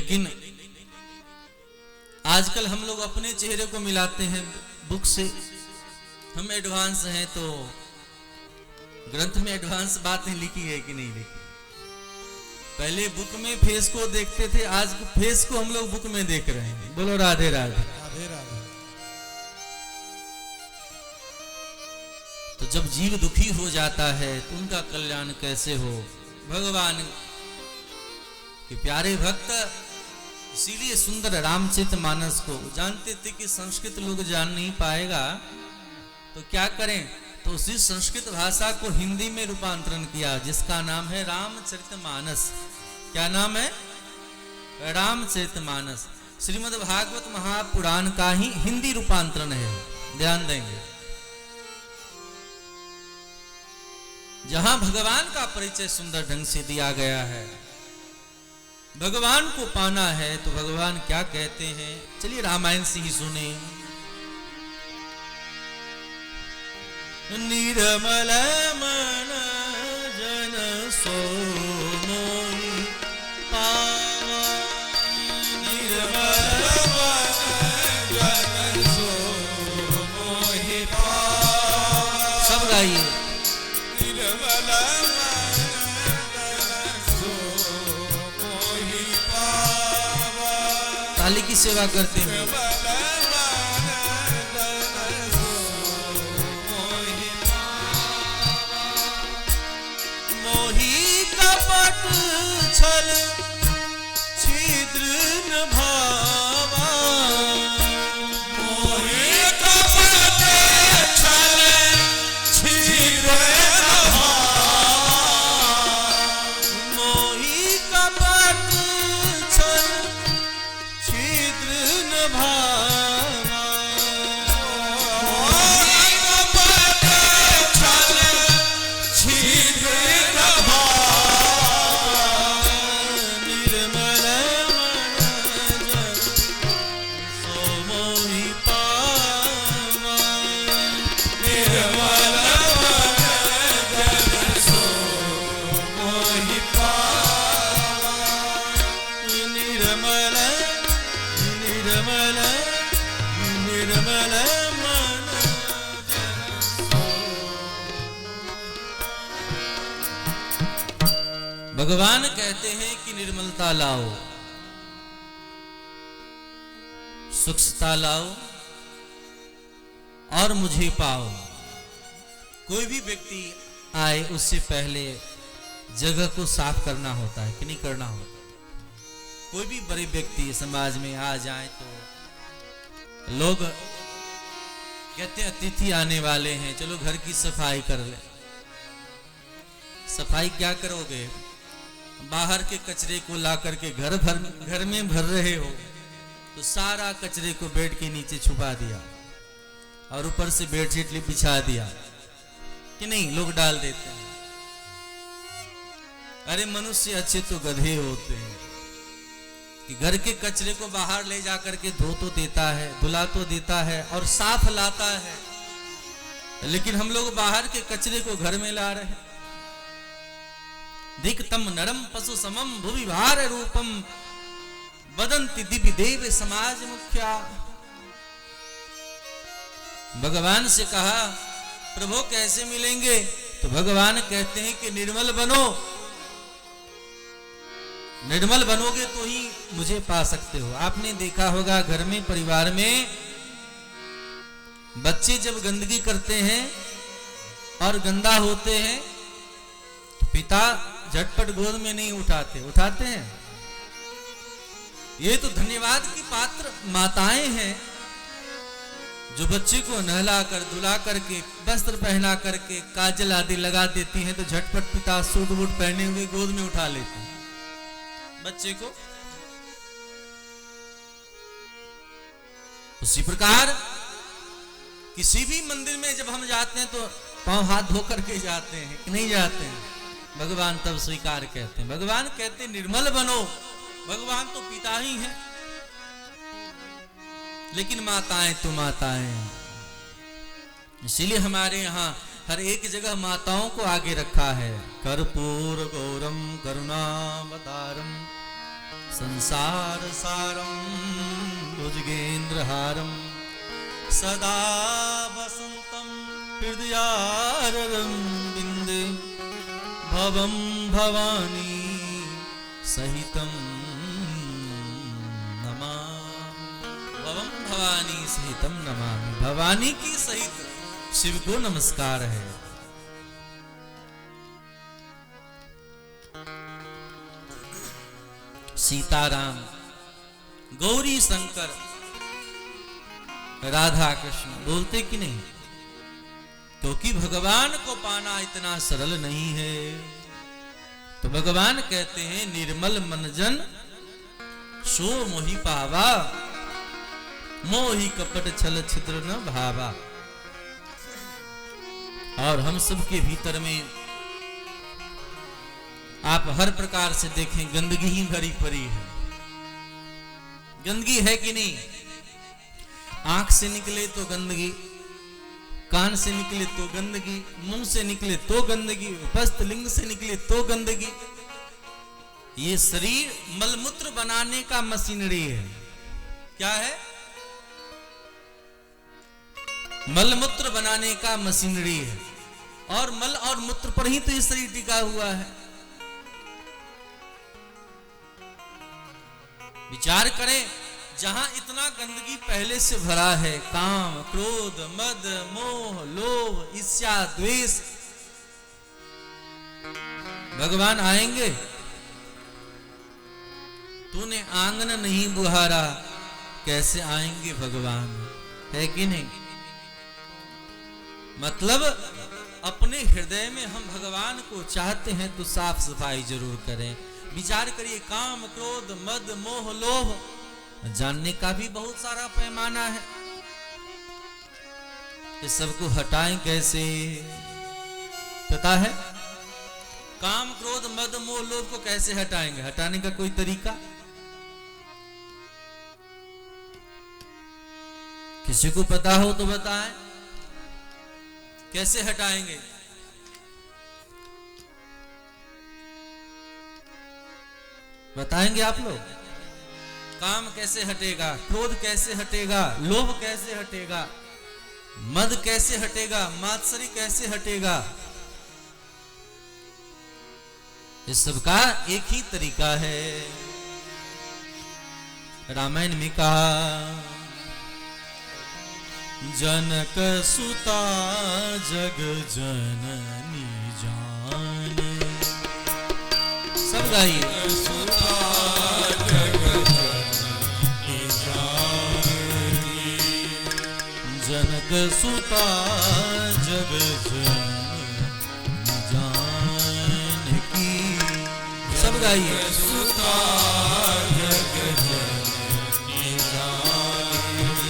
लेकिन आजकल हम लोग अपने चेहरे को मिलाते हैं बुक से। हम एडवांस हैं तो ग्रंथ में एडवांस बातें लिखी है कि नहीं लिखी। पहले बुक में फेस को देखते थे, आज फेस को हम लोग बुक में देख रहे हैं। बोलो राधे राधे। राधे राधे। तो जब जीव दुखी हो जाता है तो उनका कल्याण कैसे हो? भगवान के प्यारे भक्त इसीलिए सुंदर रामचरितमानस को जानते थे कि संस्कृत लोग जान नहीं पाएगा तो क्या करें, तो उसी संस्कृत भाषा को हिंदी में रूपांतरण किया जिसका नाम है रामचरितमानस। क्या नाम है? रामचरितमानस। श्रीमद् भागवत महापुराण का ही हिंदी रूपांतरण है। ध्यान देंगे, जहां भगवान का परिचय सुंदर ढंग से दिया गया है। भगवान को पाना है तो भगवान क्या कहते हैं, चलिए रामायण से ही सुने। निर्मल मन जन सो मोहि पावा, निर्मल मन जन सो मोहि पावा। सब गाइए। निर्मल मन जन सो मोहि पावा। ताली की सेवा करते हैं। छल छिद्र न भावा, मोहि कपट छल छिद्र न भावा, मोहि कपट छल छिद्र न भावा, मोहि कपट छल छिद्र न भावा। भगवान कहते हैं कि निर्मलता लाओ, सुखता लाओ और मुझे पाओ। कोई भी व्यक्ति आए उससे पहले जगह को साफ करना होता है कि नहीं करना होता। कोई भी बड़े व्यक्ति समाज में आ जाए तो लोग कहते हैं अतिथि आने वाले हैं, चलो घर की सफाई कर ले। सफाई क्या करोगे? बाहर के कचरे को ला करके घर में भर रहे हो तो सारा कचरे को बेड के नीचे छुपा दिया और ऊपर से बेडशीट बिछा दिया कि नहीं, लोग डाल देते हैं। अरे मनुष्य अच्छे तो गधे होते हैं कि घर के कचरे को बाहर ले जा करके धो तो देता है, धुला तो देता है और साफ लाता है, लेकिन हम लोग बाहर के कचरे को घर में ला रहे हैं। दिक्तम नरम पशु समम भुवि भार रूपम वदंति दिव्य देव समाज मुख्या। भगवान से कहा प्रभु कैसे मिलेंगे? तो भगवान कहते हैं कि निर्मल बनो, निर्मल बनोगे तो ही मुझे पा सकते हो। आपने देखा होगा घर में परिवार में बच्चे जब गंदगी करते हैं और गंदा होते हैं तो पिता झटपट गोद में नहीं उठाते, उठाते हैं। ये तो धन्यवाद की पात्र माताएं हैं जो बच्चे को नहला कर धुला करके वस्त्र पहना करके काजल आदि लगा देती हैं तो झटपट पिता सूट बूट पहने हुए गोद में उठा लेते हैं बच्चे को। उसी प्रकार किसी भी मंदिर में जब हम जाते हैं तो पांव हाथ धो करके जाते हैं कि नहीं जाते हैं? भगवान तब स्वीकार कहते हैं। भगवान कहते हैं निर्मल बनो। भगवान तो पिता ही हैं, लेकिन माताएं तो माताएं। इसीलिए हमारे यहाँ हर एक जगह माताओं को आगे रखा है। कर्पूर गौरम करुणावतारम संसार सारम भुजगेन्द्रहारम सदा वसंतम हृदयाररं बिंदे भवम भवानी सहितं नमामि। भवम भवानी सहितं नमामि। भवानी की सहित शिव को नमस्कार है। सीताराम, गौरी शंकर, राधा कृष्ण बोलते कि नहीं? क्योंकि भगवान को पाना इतना सरल नहीं है। तो भगवान कहते हैं निर्मल मनजन सो मोहि पावा, मोहि कपट छल छिद्र न भावा। और हम सबके भीतर में आप हर प्रकार से देखें गंदगी ही भरी पड़ी है। गंदगी है कि नहीं? आंख से निकले तो गंदगी, कान से निकले तो गंदगी, मुंह से निकले तो गंदगी, उपस्थ लिंग से निकले तो गंदगी। ये शरीर मलमूत्र बनाने का मशीनरी है। क्या है? मलमूत्र बनाने का मशीनरी है। और मल और मूत्र पर ही तो ये शरीर टिका हुआ है। विचार करें, जहां इतना गंदगी पहले से भरा है, काम, क्रोध, मद, मोह, लोभ, ईर्ष्या, द्वेष, भगवान आएंगे? तूने आंगन नहीं बुहारा, कैसे आएंगे भगवान? है कि नहीं? मतलब अपने हृदय में हम भगवान को चाहते हैं तो साफ सफाई जरूर करें। विचार करिए, काम, क्रोध, मद, मोह, लोभ जानने का भी बहुत सारा पैमाना है। इस सबको हटाएं कैसे? पता है? काम, क्रोध, मद, मोह, लोभ को कैसे हटाएंगे? हटाने का कोई तरीका? किसी को पता हो तो बताएं, कैसे हटाएंगे? बताएंगे आप लोग? काम कैसे हटेगा? क्रोध कैसे हटेगा? लोभ कैसे हटेगा? मद कैसे हटेगा? मात्सर्य कैसे हटेगा? इस सब का एक ही तरीका है। रामायण में कहा, जनक सुता जग जननी जान। सब गाइए। जनक सुता जग जननी जानकी। सब गाइए। सुता जग जननी जानकी।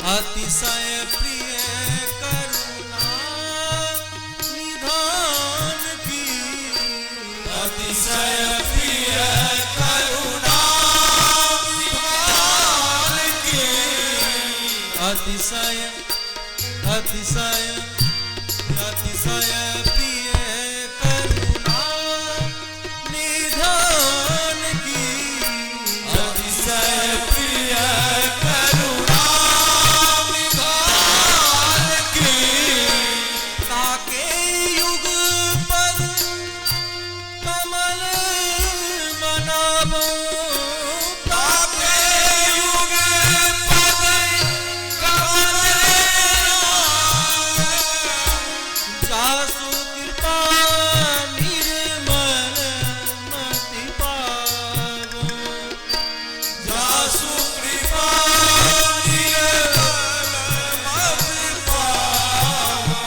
अतिशय प्रिय करुणा निधान की। अतिशय प्रिय करुणा निधान की। अतिशय अतिशय अतिशय प्रिय करुणा निधान की। अतिशय प्रिय करुणा निधान की। ताके युग पर कमल मनावो। ताके युग पर कमल जासु कृपा निर्मल मति पावो। जासु कृपा निर्मल मति पावो।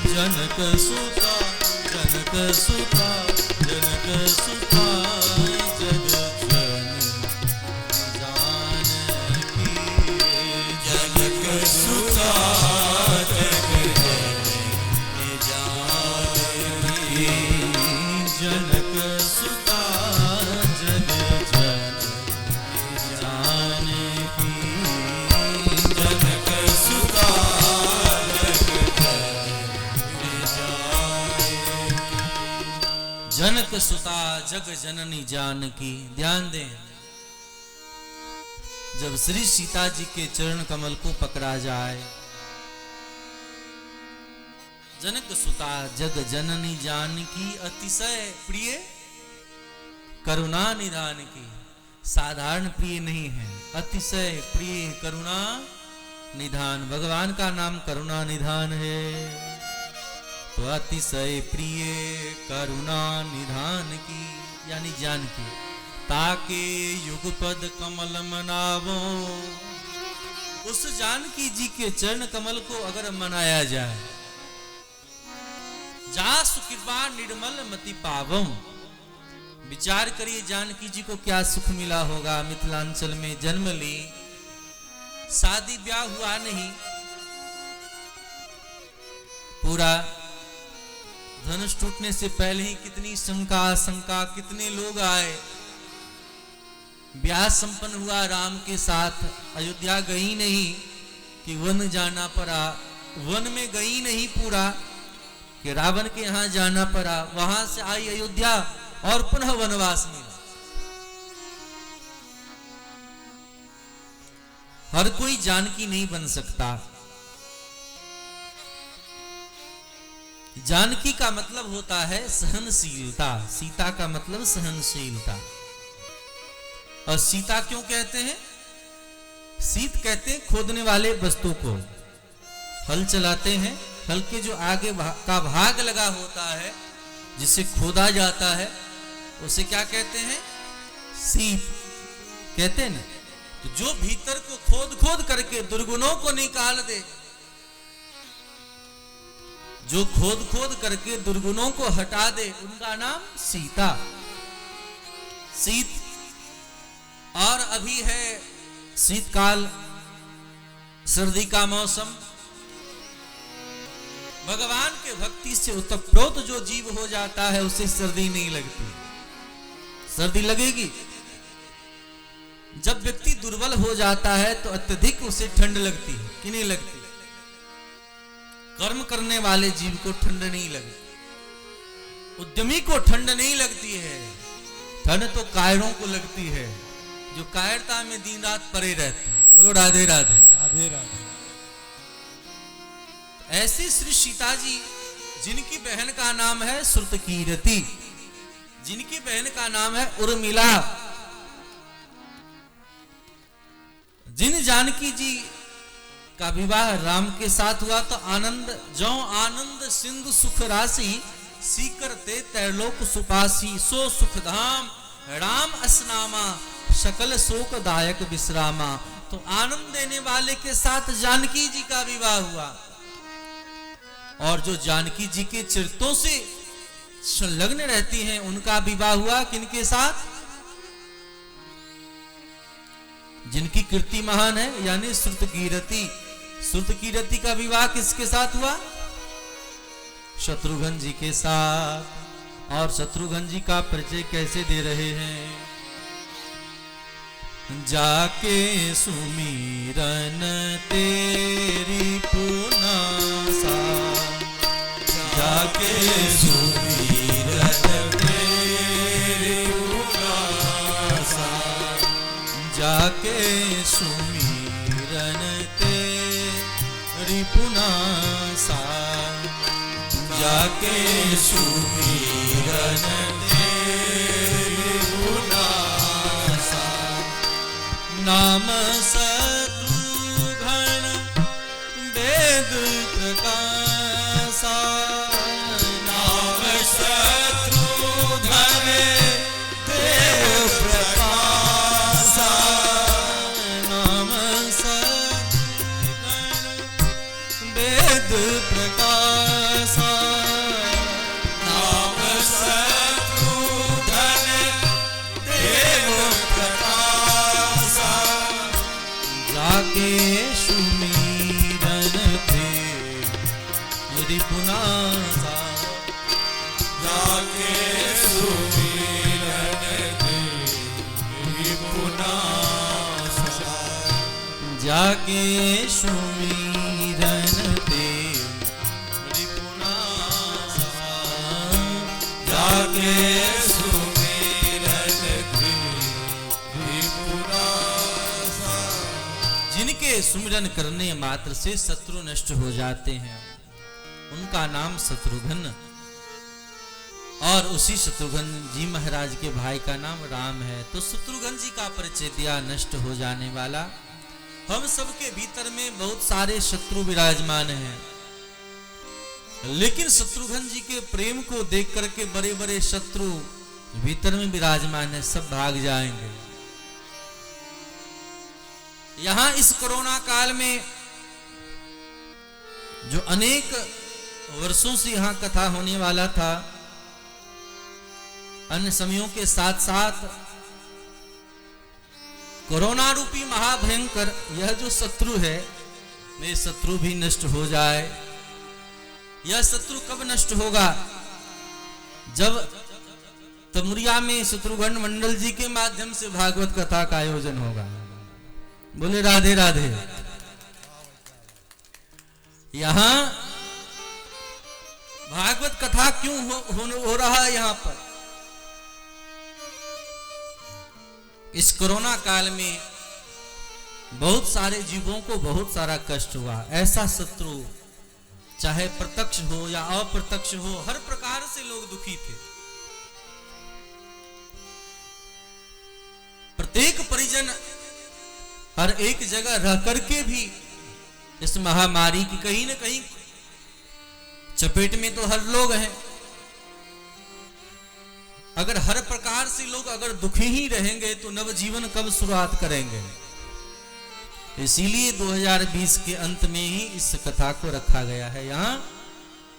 जनक सुता जनक सुता जनक सुता जग जननी जानकी। जनक सुता जग जननी जानकी। जनक सुता जग जननी जानकी। जनक सुता जनक सुता जग जननी जानकी। ध्यान दें, जब श्री सीता जी के चरण कमल को पकड़ा जाए, जनक सुता जग जननी जानकी, अतिशय प्रिय करुणा निधान की। साधारण प्रिय नहीं है, अतिशय प्रिय करुणा निधान। भगवान का नाम करुणा निधान है, तो अतिशय प्रिय करुणा निधान की यानी जानकी। ताके युगपद कमल मनावो, उस जानकी जी के चरण कमल को अगर मनाया जाए, जासु कृपा निर्मल मति पावम। विचार करिए जानकी जी को क्या सुख मिला होगा। मिथिलांचल में जन्म ली, शादी ब्याह हुआ नहीं, पूरा धनुष टूटने से पहले ही कितनी शंका आशंका, कितने लोग आए। ब्याह संपन्न हुआ राम के साथ, अयोध्या गई नहीं कि वन जाना पड़ा, वन में गई नहीं पूरा कि रावण के यहां जाना पड़ा, वहां से आई अयोध्या और पुनः वनवास में। हर कोई जानकी नहीं बन सकता। जानकी का मतलब होता है सहनशीलता, सीता का मतलब सहनशीलता। और सीता क्यों कहते हैं? सीत कहते हैं खोदने वाले वस्तु को। हल चलाते हैं, हल के जो आगे का भाग लगा होता है जिसे खोदा जाता है, उसे क्या कहते हैं? सीत कहते हैं ना। तो जो भीतर को खोद खोद करके दुर्गुणों को निकाल दे, जो खोद खोद करके दुर्गुणों को हटा दे, उनका नाम सीता, सीत। और अभी है शीतकाल, सर्दी का मौसम। भगवान के भक्ति से उत्प्रोत जो जीव हो जाता है उसे सर्दी नहीं लगती। सर्दी लगेगी जब व्यक्ति दुर्बल हो जाता है, तो अत्यधिक उसे ठंड लगती है कि नहीं लगती? कर्म करने वाले जीव को ठंड नहीं लगती, उद्यमी को ठंड नहीं लगती है। ठंड तो कायरों को लगती है, जो कायरता में दिन रात पड़े रहते हैं। बोलो राधे राधे राधे राधे। ऐसी श्री सीता जी, जिनकी बहन का नाम है श्रुतकीरति, जिनकी बहन का नाम है उर्मिला, जिन जानकी जी का विवाह राम के साथ हुआ, तो आनंद जो आनंद सिंधु सुख राशि, सीकरते तैलोक सुपासी, सो सुख धाम राम असनामा, सकल शोक दायक विश्रामा। तो आनंद देने वाले के साथ जानकी जी का विवाह हुआ। और जो जानकी जी के चरित्रों से संलग्न रहती हैं, उनका विवाह हुआ किनके साथ? जिनकी कीर्ति महान है, यानी श्रुतकीरति। श्रुतकीरति का विवाह किसके साथ हुआ? शत्रुघ्न जी के साथ। और शत्रुघ्न जी का परिचय कैसे दे रहे हैं? जाके सुमिरन तेरी पुनासा, जाके सुमिरन तेरी पुनासा, जाके सुमिरन तेरी पुनासा, जाके सुमिरन तेरी पुनासा। नाम शत्रुघ्न वेद प्रकाशा, नाम शत्रुघ्न वेद प्रकाशा, नाम शत्रुघ्न वेद प्रकाशा, नाम शत्रुघ्न देव प्रकाशा। जाके सुमिरन थे यदि पुनासा, जाके सुमिरन थे यदि पुनासा, जाके सुमिरन थे यदि पुनासा, जाके उनके सुमिरन करने मात्र से शत्रु नष्ट हो जाते हैं। उनका नाम शत्रुघ्न, और उसी शत्रुघ्न जी महाराज के भाई का नाम राम है। तो शत्रुघ्न जी का परिचय दिया, नष्ट हो जाने वाला। हम सबके भीतर में बहुत सारे शत्रु विराजमान हैं, लेकिन शत्रुघ्न जी के प्रेम को देख करके बड़े बड़े शत्रु भीतर में विराजमान है, सब भाग जाएंगे। यहां इस कोरोना काल में जो अनेक वर्षों से यहां कथा होने वाला था, अन्य समयों के साथ साथ कोरोना रूपी महाभयंकर यह जो शत्रु है, मेरे शत्रु भी नष्ट हो जाए। यह शत्रु कब नष्ट होगा? जब तमुरिया में शत्रुघ्न मंडल जी के माध्यम से भागवत कथा का आयोजन होगा। बोले राधे राधे। यहां भागवत कथा क्यों हो रहा है? यहां पर इस कोरोना काल में बहुत सारे जीवों को बहुत सारा कष्ट हुआ। ऐसा शत्रु चाहे प्रत्यक्ष हो या अप्रत्यक्ष हो, हर प्रकार से लोग दुखी थे। प्रत्येक परिजन हर एक जगह रह करके भी इस महामारी की कहीं न कहीं चपेट में तो हर लोग हैं। अगर हर प्रकार से लोग अगर दुखी ही रहेंगे तो नव जीवन कब शुरुआत करेंगे? इसीलिए 2020 के अंत में ही इस कथा को रखा गया है। यहाँ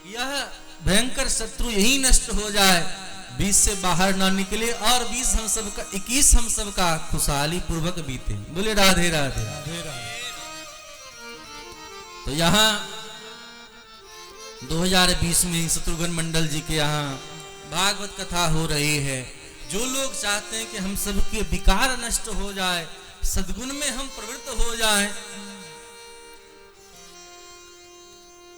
यह भयंकर शत्रु यही नष्ट हो जाए, 20 से बाहर ना निकले और 20 हम सब का 21 हम सब का खुशहाली पूर्वक बीते। बोले राधे राधे। तो यहाँ 2020 में शत्रुघ्न मंडल जी के यहाँ भागवत कथा हो रही है। जो लोग चाहते हैं कि हम सबके विकार नष्ट हो जाए, सद्गुण में हम प्रवृत्त हो जाएं,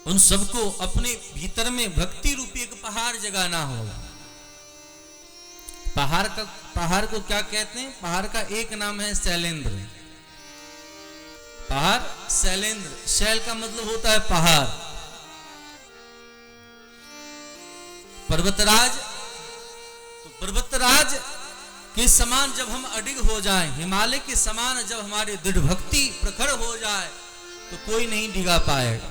उन सबको अपने भीतर में भक्ति रूपी एक पहाड़ जगाना होगा। पहाड़ को क्या कहते हैं? पहाड़ का एक नाम है शैलेंद्र। पहाड़ शैलेंद्र, शैल का मतलब होता है पहाड़। पर्वतराज, तो पर्वतराज के समान जब हम अडिग हो जाएं, हिमालय के समान जब हमारी दृढ़ भक्ति प्रखर हो जाए तो कोई नहीं डिगा पाएगा।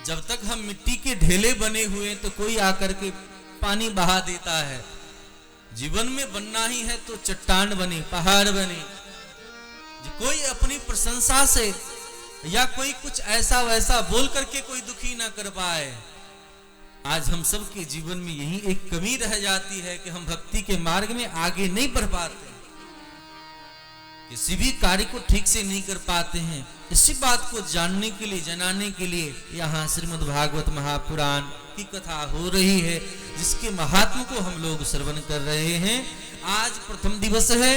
जब तक हम मिट्टी के ढेले बने हुए तो कोई आकर के पानी बहा देता है। जीवन में बनना ही है तो चट्टान बने, पहाड़ बने। कोई अपनी प्रशंसा से या कोई कुछ ऐसा वैसा बोल करके कोई दुखी ना कर पाए। आज हम सब के जीवन में यही एक कमी रह जाती है कि हम भक्ति के मार्ग में आगे नहीं बढ़ पाते, किसी भी कार्य को ठीक से नहीं कर पाते हैं। इसी बात को जानने के लिए, जनाने के लिए यहाँ श्रीमद् भागवत महापुराण की कथा हो रही है, जिसके महात्म को हम लोग श्रवण कर रहे हैं। आज प्रथम दिवस है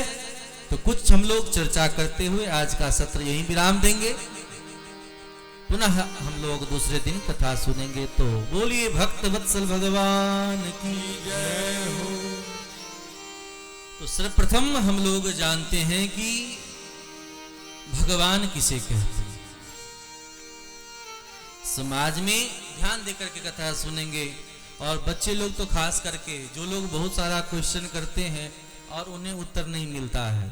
तो कुछ हम लोग चर्चा करते हुए आज का सत्र यहीं विराम देंगे। पुनः हम लोग दूसरे दिन कथा सुनेंगे। तो बोलिए भक्त वत्सल भगवान की जय हो। तो सर्वप्रथम हम लोग जानते हैं कि भगवान किसे कहते हैं। समाज में ध्यान देकर के कथा सुनेंगे, और बच्चे लोग तो खास करके, जो लोग बहुत सारा क्वेश्चन करते हैं और उन्हें उत्तर नहीं मिलता है।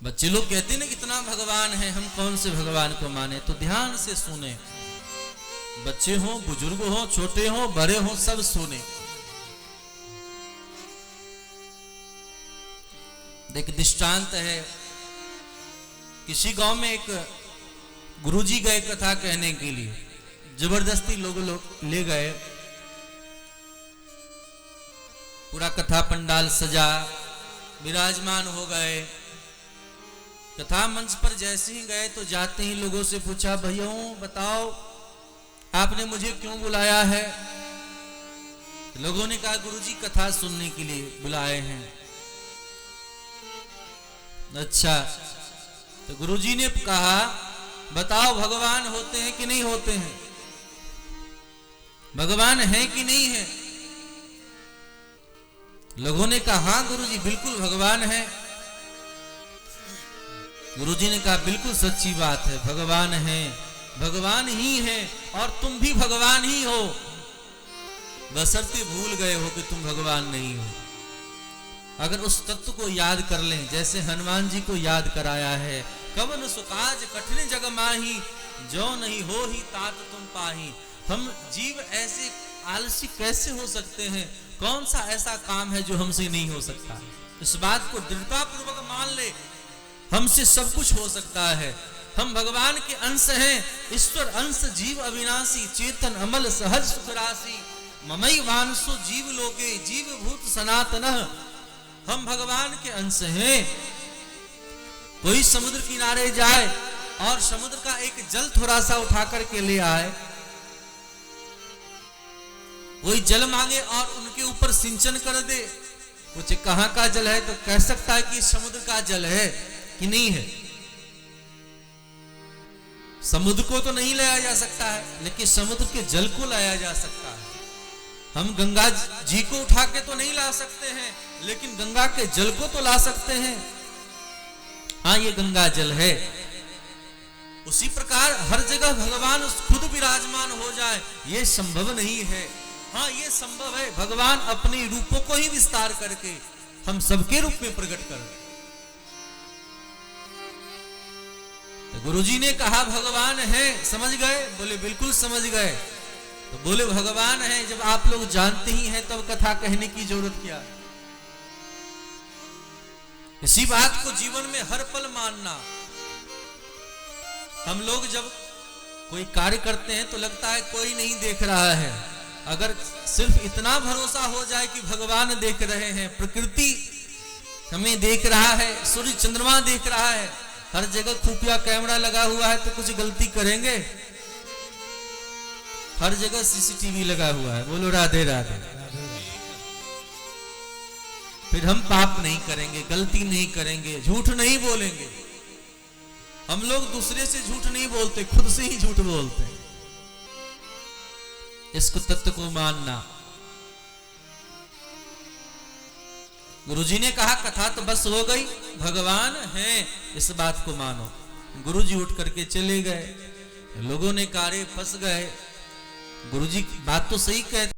बच्चे लोग कहते हैं ना कितना भगवान है, हम कौन से भगवान को माने? तो ध्यान से सुने, बच्चे हो, बुजुर्ग हो, छोटे हो, बड़े हो, सब सुने। एक दृष्टांत है, किसी गांव में एक गुरुजी गए कथा कहने के लिए, जबरदस्ती लोग ले गए। पूरा कथा पंडाल सजा, विराजमान हो गए। कथा मंच पर जैसे ही गए तो जाते ही लोगों से पूछा, भैया बताओ आपने मुझे क्यों बुलाया है? लोगों ने कहा गुरुजी कथा सुनने के लिए बुलाए हैं। अच्छा, तो गुरुजी ने कहा बताओ भगवान होते हैं कि नहीं होते हैं? भगवान है कि नहीं है? लोगों ने कहा हाँ गुरुजी बिल्कुल भगवान है। गुरुजी ने कहा बिल्कुल सच्ची बात है, भगवान है, भगवान ही है और तुम भी भगवान ही हो, बशर्ते भूल गए हो कि तुम भगवान नहीं हो। अगर उस तत्व को याद कर लें, जैसे हनुमान जी को याद कराया है, कवन सुकाज कठिन जग माही, जो नहीं हो ही तात तुम पाही। हम जीव ऐसे आलसी कैसे हो सकते हैं? कौन सा ऐसा काम है जो हमसे नहीं हो सकता? इस बात को दृढ़ता पूर्वक मान ले, हमसे सब कुछ हो सकता है। हम भगवान के अंश हैं, ईश्वर अंश जीव अविनाशी, चेतन अमल सहज सुख राशि, ममई वांसो जीव लोके जीव भूत सनातन। हम भगवान के अंश हैं। कोई समुद्र किनारे जाए और समुद्र का एक जल थोड़ा सा उठा करके ले आए, कोई जल मांगे और उनके ऊपर सिंचन कर दे, पूछे कहां का जल है, तो कह सकता है कि समुद्र का जल है कि नहीं है? समुद्र को तो नहीं लाया जा सकता है, लेकिन समुद्र के जल को लाया जा सकता है। हम गंगा जी को उठा के तो नहीं ला सकते हैं, लेकिन गंगा के जल को तो ला सकते हैं। हाँ, ये गंगा जल है। उसी प्रकार हर जगह भगवान खुद विराजमान हो जाए, ये संभव नहीं है। हाँ, ये संभव है, भगवान अपने रूपों को ही विस्तार करके हम सबके रूप में प्रकट कर। तो गुरुजी ने कहा भगवान है, समझ गए? बोले बिल्कुल समझ गए। तो बोले भगवान है, जब आप लोग जानते ही हैं तब कथा कहने की जरूरत क्या है? इसी बात को जीवन में हर पल मानना। हम लोग जब कोई कार्य करते हैं तो लगता है कोई नहीं देख रहा है। अगर सिर्फ इतना भरोसा हो जाए कि भगवान देख रहे हैं, प्रकृति हमें देख रहा है, सूर्य चंद्रमा देख रहा है, हर जगह खुफिया कैमरा लगा हुआ है, तो कुछ गलती करेंगे? हर जगह सीसीटीवी लगा हुआ है। बोलो राधे राधे। फिर हम पाप नहीं करेंगे, गलती नहीं करेंगे, झूठ नहीं बोलेंगे। हम लोग दूसरे से झूठ नहीं बोलते, खुद से ही झूठ बोलते हैं। इसको तत्व को मानना। गुरुजी ने कहा कथा तो बस हो गई, भगवान है, इस बात को मानो। गुरुजी उठ करके चले गए। लोगों ने कारे फंस गए। गुरुजी बात तो सही कहते